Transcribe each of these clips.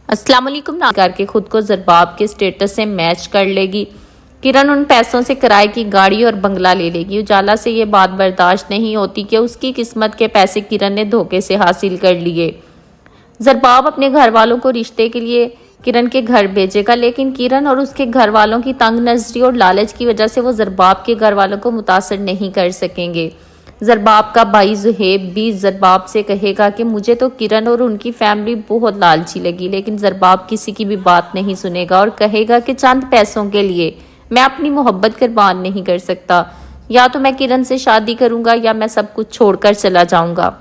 अस्सलाम वालेकुम ना करके खुद को ज़रबाब के स्टेटस से मैच कर लेगी। किरण उन पैसों से किराए की गाड़ी और बंगला ले लेगी। उजाला से ये बात बर्दाश्त नहीं होती कि उसकी किस्मत के पैसे किरण ने धोखे से हासिल कर लिए। ज़रबाब अपने घर वालों को रिश्ते के लिए किरण के घर भेजेगा, लेकिन किरण और उसके घर वालों की तंग नजरी और लालच की वजह से वो ज़रबाब के घर वालों को मुतासर नहीं कर सकेंगे। ज़रबाब का भाई ज़ुहैब भी ज़रबाब से कहेगा कि मुझे तो किरण और उनकी फैमिली बहुत लालची लगी, लेकिन ज़रबाब किसी की भी बात नहीं सुनेगा और कहेगा कि चंद पैसों के लिए मैं अपनी मोहब्बत कुर्बान नहीं कर सकता। या तो मैं किरण से शादी करूंगा या मैं सब कुछ छोड़कर चला जाऊंगा।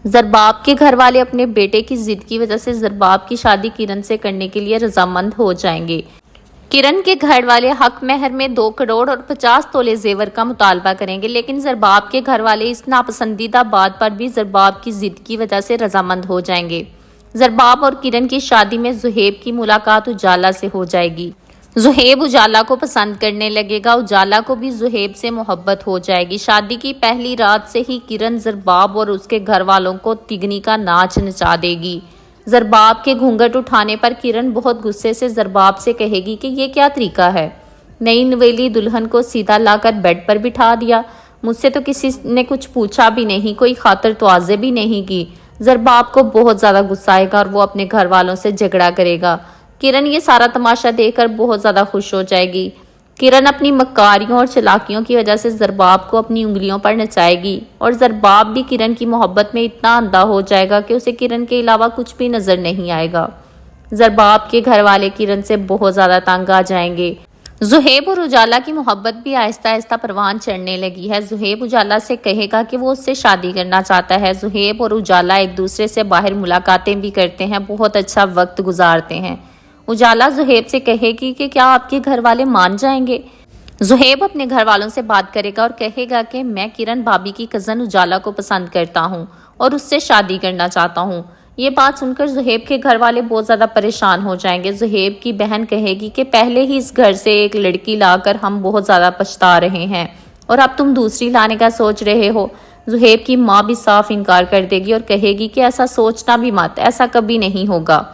ज़रबाब के घर वाले अपने बेटे की जिद की वजह से ज़रबाब की शादी किरण से करने के लिए रजामंद हो जाएंगे। किरण के घर वाले हक महर में 2 करोड़ और 50 तोले जेवर का मुतालबा करेंगे, लेकिन ज़रबाब के घर वाले इस नापसंदीदा बात पर भी ज़रबाब की जिद की वजह से रजामंद हो जाएंगे। ज़रबाब और किरण की शादी में ज़ुहैब की मुलाकात उजाला से हो जाएगी। ज़ुहैब उजाला को पसंद करने लगेगा। उजाला को भी ज़ुहैब से मोहब्बत हो जाएगी। शादी की पहली रात से ही किरण ज़रबाब और उसके घर वालों को तिगनी का नाच नचा देगी। ज़रबाब के घूंघट उठाने पर किरण बहुत गुस्से से ज़रबाब से कहेगी कि ये क्या तरीका है, नई नवेली दुल्हन को सीधा लाकर बेड पर बिठा दिया। मुझसे तो किसी ने कुछ पूछा भी नहीं, कोई खातिर तवाज़े भी नहीं की। ज़रबाब को बहुत ज़्यादा गुस्सा आएगा और वो अपने घर वालों से झगड़ा करेगा। किरण ये सारा तमाशा देखकर बहुत ज़्यादा खुश हो जाएगी। किरण अपनी मक्कारियों और चालाकियों की वजह से ज़रबाब को अपनी उंगलियों पर नचाएगी और ज़रबाब भी किरण की मोहब्बत में इतना अंधा हो जाएगा कि उसे किरण के अलावा कुछ भी नज़र नहीं आएगा। ज़रबाब के घर वाले किरण से बहुत ज़्यादा तंग आ जाएंगे। ज़ुहैब और उजाला की मोहब्बत भी आहिस्ता आहिस्ता परवान चढ़ने लगी है। ज़ुहैब उजाला से कहेगा कि वो उससे शादी करना चाहता है। ज़ुहैब और उजाला एक दूसरे से बाहर मुलाकातें भी करते हैं, बहुत अच्छा वक्त गुजारते हैं। उजाला ज़ुहैब से कहेगी कि क्या आपके घर वाले मान जाएंगे। ज़ुहैब अपने घर वालों से बात करेगा और कहेगा कि मैं किरण भाभी की कज़न उजाला को पसंद करता हूँ और उससे शादी करना चाहता हूँ। ये बात सुनकर ज़ुहैब के घर वाले बहुत ज़्यादा परेशान हो जाएंगे। ज़ुहैब की बहन कहेगी कि पहले ही इस घर से एक लड़की लाकर हम बहुत ज़्यादा पछता रहे हैं और अब तुम दूसरी लाने का सोच रहे हो। ज़ुहैब की माँ भी साफ इनकार कर देगी और कहेगी कि ऐसा सोचना भी मत, ऐसा कभी नहीं होगा।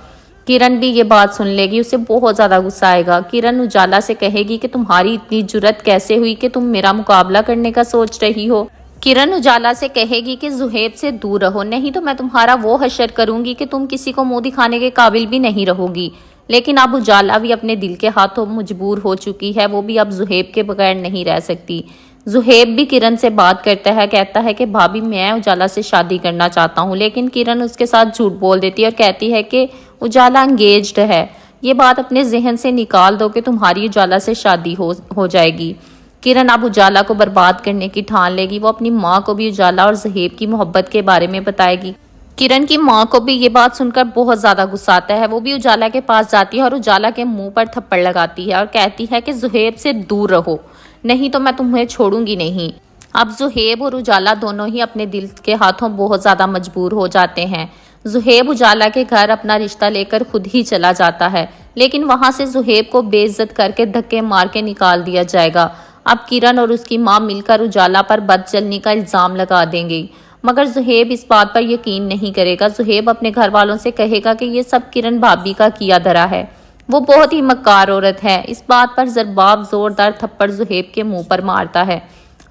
किरण भी ये बात सुन लेगी, उसे बहुत ज़्यादा गुस्सा आएगा। किरण उजाला से कहेगी कि तुम्हारी इतनी जुर्रत कैसे हुई कि तुम मेरा मुकाबला करने का सोच रही हो। किरण उजाला से कहेगी कि ज़ुहैब से दूर रहो, नहीं तो मैं तुम्हारा वो हशर करूंगी कि तुम किसी को मुंह दिखाने के काबिल भी नहीं रहोगी। लेकिन अब उजाला भी अपने दिल के हाथों मजबूर हो चुकी है, वो भी अब ज़ुहैब के बगैर नहीं रह सकती। ज़ुहैब भी किरण से बात करता है, कहता है कि भाभी मैं उजाला से शादी करना चाहता हूँ, लेकिन किरण उसके साथ झूठ बोल देती है और कहती है कि उजाला एंगेज्ड है। ये बात अपने जहन से निकाल दो कि तुम्हारी उजाला से शादी हो जाएगी। किरण अब उजाला को बर्बाद करने की ठान लेगी। वो अपनी माँ को भी उजाला और ज़ुहैब की मोहब्बत के बारे में बताएगी। किरण की माँ को भी ये बात सुनकर बहुत ज़्यादा गुस्सा आता है। वो भी उजाला के पास जाती है और उजाला के मुंह पर थप्पड़ लगाती है और कहती है कि ज़ुहैब से दूर रहो, नहीं तो मैं तुम्हें छोड़ूंगी नहीं। अब ज़ुहैब और उजाला दोनों ही अपने दिल के हाथों बहुत ज़्यादा मजबूर हो जाते हैं। ज़ुहैब उजाला के घर अपना रिश्ता लेकर खुद ही चला जाता है, लेकिन वहां से ज़ुहैब को बेइज्जत करके धक्के मार के निकाल दिया जाएगा। अब किरण और उसकी माँ मिलकर उजाला पर बदचलनी का इल्ज़ाम लगा देंगे, मगर ज़ुहैब इस बात पर यकीन नहीं करेगा। ज़ुहैब अपने घर वालों से कहेगा कि ये सब किरण भाभी का किया धरा है, वो बहुत ही मक्कार औरत है। इस बात पर ज़रबाब जोरदार थप्पड़ ज़ुहैब के मुंह पर मारता है।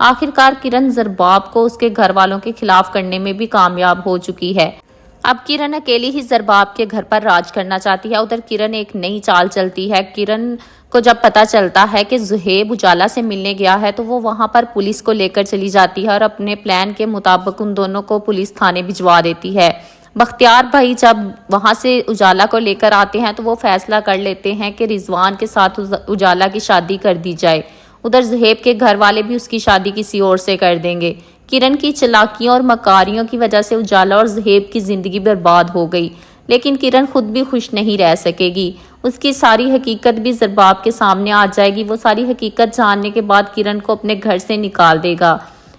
आखिरकार किरण ज़रबाब को उसके घर वालों के खिलाफ करने में भी कामयाब हो चुकी है। अब किरण अकेली ही ज़रबाब के घर पर राज करना चाहती है। उधर किरण एक नई चाल चलती है। किरण को जब पता चलता है कि ज़ुहैब उजाला से मिलने गया है तो वो वहां पर पुलिस को लेकर चली जाती है और अपने प्लान के मुताबिक उन दोनों को पुलिस थाने भिजवा देती है। बख्तियार भाई जब वहां से उजाला को लेकर आते हैं तो वो फैसला कर लेते हैं कि रिजवान के साथ उजाला की शादी कर दी जाए। उधर ज़ुहैब के घर वाले भी उसकी शादी किसी और से कर देंगे। किरण की चालाकियों और मकारियों की वजह से उजाला और ज़ुहैब की ज़िंदगी बर्बाद हो गई, लेकिन किरण खुद भी खुश नहीं रह सकेगी। उसकी सारी हकीकत भी ज़रबाब के सामने आ जाएगी। वो सारी हकीकत जानने के बाद किरण को अपने घर से निकाल देगा।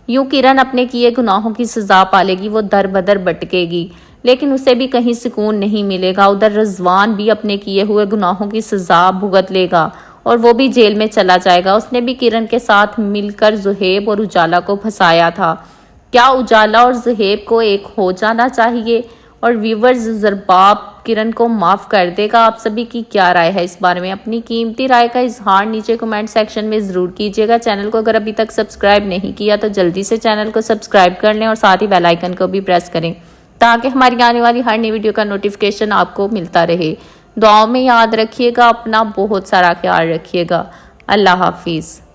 यूं किरण अपने किए गुनाहों की सज़ा पालेगी। वो दर बदर भटकेगी, लेकिन उसे भी कहीं सुकून नहीं मिलेगा। उधर रिजवान भी अपने किए हुए गुनाहों की सज़ा भुगत लेगा और वो भी जेल में चला जाएगा। उसने भी किरण के साथ मिलकर ज़ुहैब और उजाला को फंसाया था। क्या उजाला और ज़ुहैब को एक हो जाना चाहिए? और व्यूवर्स, ज़रबाब किरण को माफ़ कर देगा। आप सभी की क्या राय है इस बारे में? अपनी कीमती राय का इजहार नीचे कमेंट सेक्शन में ज़रूर कीजिएगा। चैनल को अगर अभी तक सब्सक्राइब नहीं किया तो जल्दी से चैनल को सब्सक्राइब कर लें और साथ ही बेल आइकन को भी प्रेस करें ताकि हमारी आने वाली हर नई वीडियो का नोटिफिकेशन आपको मिलता रहे। दुआओं में याद रखिएगा, अपना बहुत सारा ख्याल रखिएगा। अल्लाह हाफिज़।